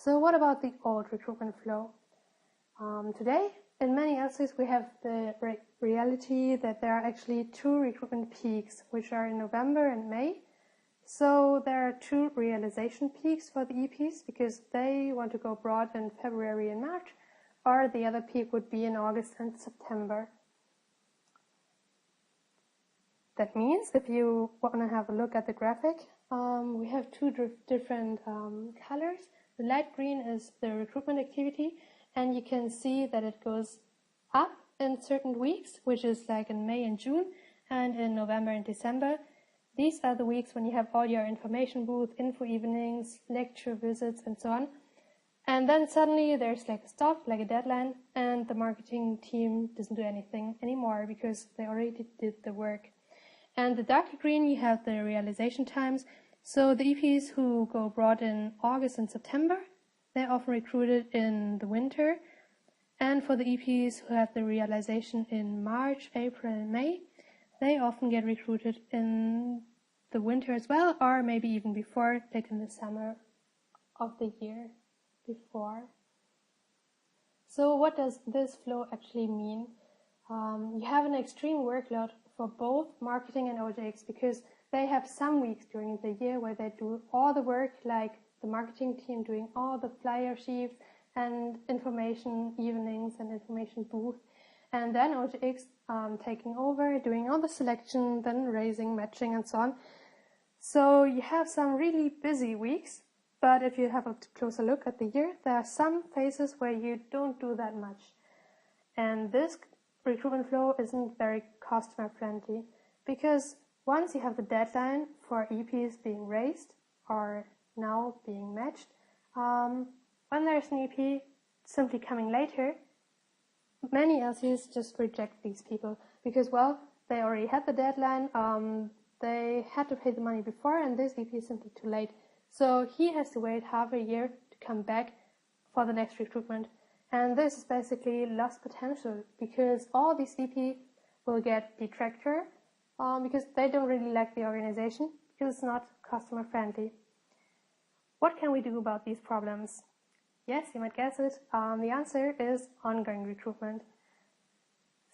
So what about the old recruitment flow? Today, in many LCs, we have the reality that there are actually 2 recruitment peaks, which are in November and May. So there are 2 realization peaks for the EPs because they want to go abroad in February and March, or the other peak would be in August and September. That means if you want to have a look at the graphic, we have 2 different colors. The light green is the recruitment activity, and you can see that it goes up in certain weeks, which is like in May and June, and in November and December. These are the weeks when you have all your information booth, info evenings, lecture visits, and so on. And then suddenly there's like a stop, like a deadline, and the marketing team doesn't do anything anymore because they already did the work. And the darker green, you have the realization times. So the EPs who go abroad in August and September, they're often recruited in the winter. And for the EPs who have the realization in March, April, and May, they often get recruited in the winter as well, or maybe even before, like in the summer of the year before. So what does this flow actually mean? You have an extreme workload for both marketing and OJX because they have some weeks during the year where they do all the work, like the marketing team doing all the flyer sheets and information evenings and information booth, and then OJX taking over, doing all the selection, then raising, matching, and so on. So you have some really busy weeks, but if you have a closer look at the year, there are some phases where you don't do that much. And this recruitment flow isn't very customer friendly because once you have the deadline for EPs being raised or now being matched, when there's an EP simply coming later, many LCs just reject these people because, well, they already had the deadline, they had to pay the money before, and this EP is simply too late. So he has to wait half a year to come back for the next recruitment. And this is basically lost potential because all these EP will get detractor because they don't really like the organization because it's not customer friendly. What can we do about these problems? Yes, you might guess it. The answer is ongoing recruitment.